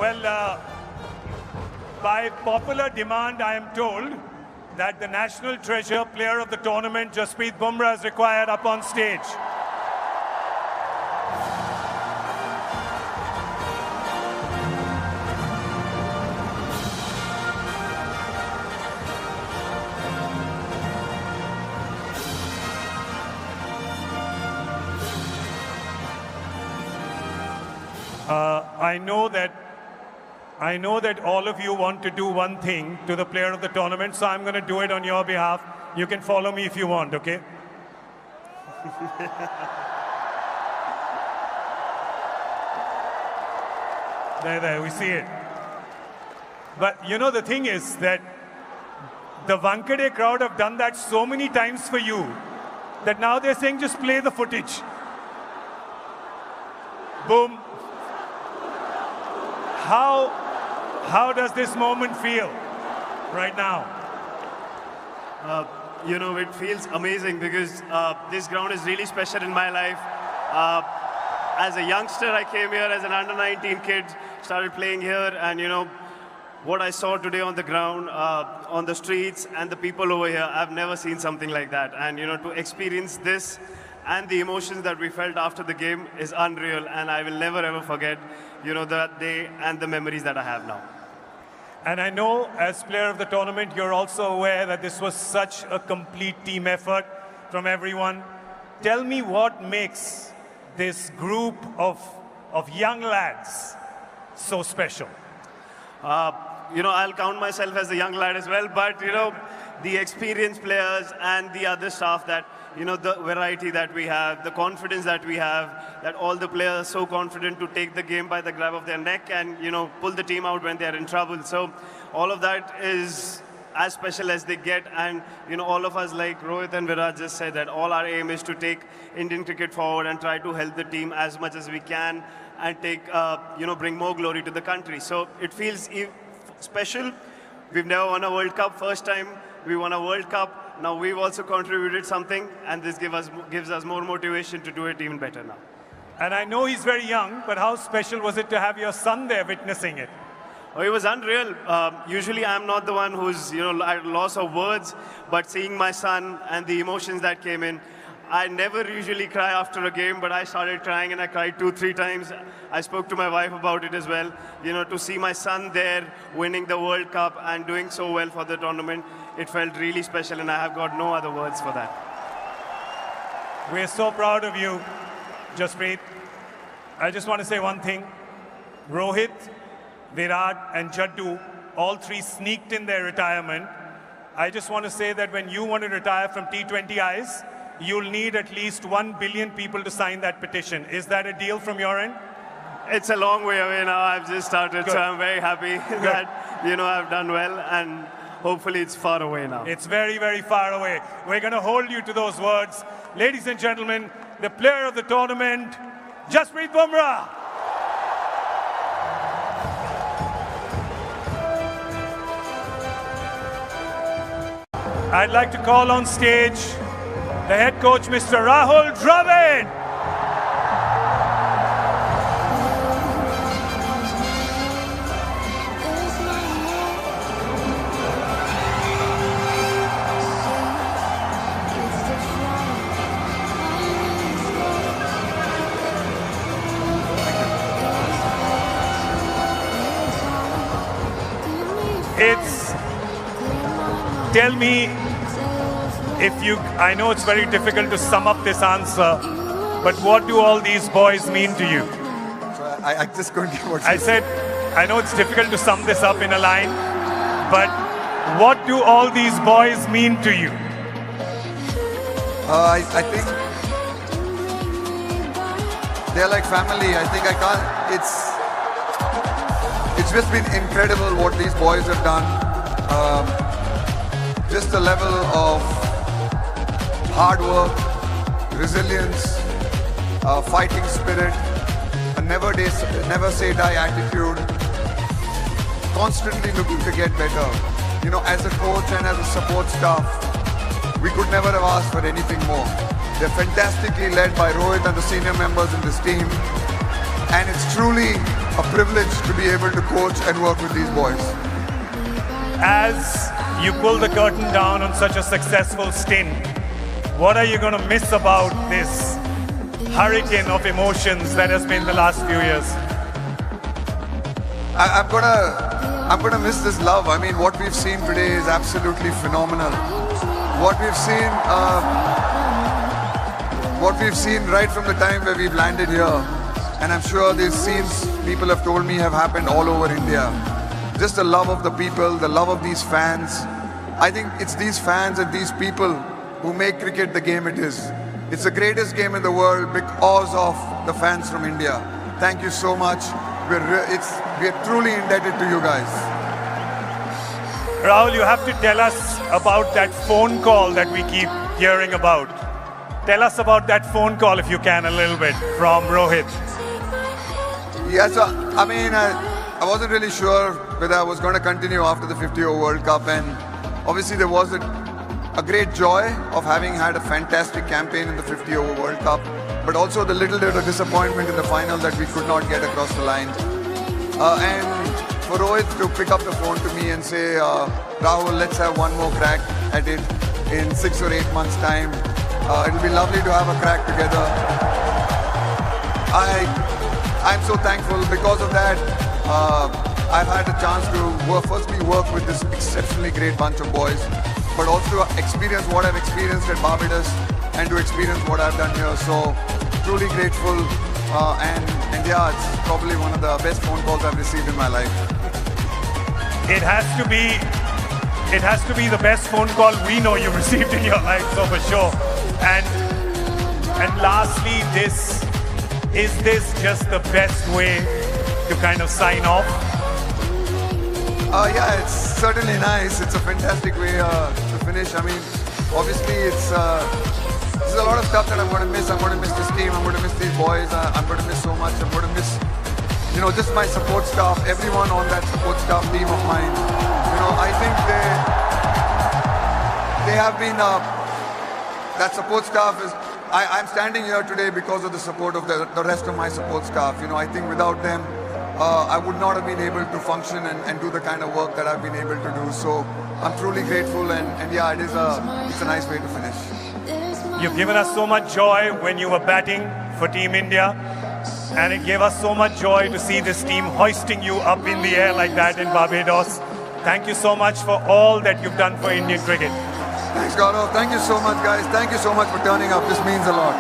Well, by popular demand, I am told that the national treasure player of the tournament, Jaspreet Bumrah, is required up on stage. I know that all of you want to do one thing to the player of the tournament, so I'm going to do it on your behalf. You can follow me if you want, okay? There, we see it. But you know, the thing is that the Wankhede crowd have done that so many times for you that now they're saying just play the footage. Boom. How does this moment feel right now? You know, it feels amazing because this ground is really special in my life. As a youngster, I came here as an under-19 kid, started playing here, and you know, what I saw today on the ground, on the streets, and the people over here, I've never seen something like that. And you know, to experience this and the emotions that we felt after the game is unreal, and I will never ever forget, you know, that day and the memories that I have now. And I know, as player of the tournament, you're also aware that this was such a complete team effort from everyone. Tell me what makes this group of young lads so special. You know, I'll count myself as a young lad as well, but you know, the experienced players and the other staff that, you know, the variety that we have, the confidence that we have, that all the players are so confident to take the game by the grab of their neck and, you know, pull the team out when they're in trouble. So all of that is as special as they get. And, you know, all of us, like Rohit and Virat just said, that all our aim is to take Indian cricket forward and try to help the team as much as we can and take, you know, bring more glory to the country. So it feels special. We've never won a World Cup. First time we won a World Cup. Now we've also contributed something, and this gives us more motivation to do it even better now. And I know he's very young, but how special was it to have your son there witnessing it? Oh, it was unreal. Usually I'm not the one who's, you know, at loss of words, but seeing my son and the emotions that came in, I never usually cry after a game, but I started crying and I cried 2-3 times. I spoke to my wife about it as well. You know, to see my son there winning the World Cup and doing so well for the tournament, it felt really special, and I have got no other words for that. We're so proud of you, Jaspreet. I just want to say one thing. Rohit, Virat and Jaddu, all three sneaked in their retirement. I just want to say that when you want to retire from T20 Ice, you'll need at least 1 billion people to sign that petition. Is that a deal from your end? It's a long way away now. I've just started, so I'm very happy that, you know, I've done well, and hopefully it's far away now. It's very, very far away. We're going to hold you to those words. Ladies and gentlemen, the player of the tournament, Jaspreet Bumrah. I'd like to call on stage the head coach, Mr. Rahul Dravid. Tell me if you, I know it's very difficult to sum up this answer, but what do all these boys mean to you? So I just couldn't get what I said, I know it's difficult to sum this up in a line, but what do all these boys mean to you? I think they're like family. I think I can't, it's just been incredible what these boys have done. Just the level of hard work, resilience, fighting spirit, a never say die attitude, constantly looking to get better. You know, as a coach and as a support staff, we could never have asked for anything more. They're fantastically led by Rohit and the senior members in this team. And it's truly a privilege to be able to coach and work with these boys. As you pull the curtain down on such a successful stint, what are you going to miss about this hurricane of emotions that has been the last few years? I'm gonna miss this love. I mean, what we've seen today is absolutely phenomenal. What we've seen right from the time where we've landed here, and I'm sure these scenes people have told me have happened all over India. Just the love of the people, the love of these fans. I think it's these fans and these people who make cricket the game it is. It's the greatest game in the world because of the fans from India. Thank you so much. We're truly indebted to you guys. Rahul, you have to tell us about that phone call that we keep hearing about. Tell us about that phone call, if you can, a little bit, from Rohit. Yes, I mean, I wasn't really sure whether I was going to continue after the 50-over World Cup, and obviously there was a great joy of having had a fantastic campaign in the 50-over World Cup, but also the little bit of disappointment in the final that we could not get across the line. And for Rohit to pick up the phone to me and say, Rahul, let's have one more crack at it in 6 or 8 months' time. It'll be lovely to have a crack together. I'm so thankful because of that. I've had a chance to firstly work with this exceptionally great bunch of boys, but also experience what I've experienced at Barbados and to experience what I've done here. So truly grateful, and yeah, it's probably one of the best phone calls I've received in my life. It has to be the best phone call we know you've received in your life, so for sure. And lastly, is this just the best way to kind of sign off? Yeah, it's certainly nice. It's a fantastic way to finish. I mean, obviously, there's a lot of stuff that I'm going to miss. I'm going to miss this team. I'm going to miss these boys. I'm going to miss so much. I'm going to miss, just my support staff, everyone on that support staff team of mine. I think they have been, that support staff is, I'm standing here today because of the support of the rest of my support staff. I think without them, I would not have been able to function and do the kind of work that I've been able to do. So I'm truly grateful, and yeah, it's a nice way to finish. You've given us so much joy when you were batting for Team India, and it gave us so much joy to see this team hoisting you up in the air like that in Barbados. Thank you so much for all that you've done for Indian cricket. Thanks, Gaurav. Thank you so much, guys. Thank you so much for turning up. This means a lot.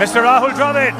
Mr. Rahul Dravid.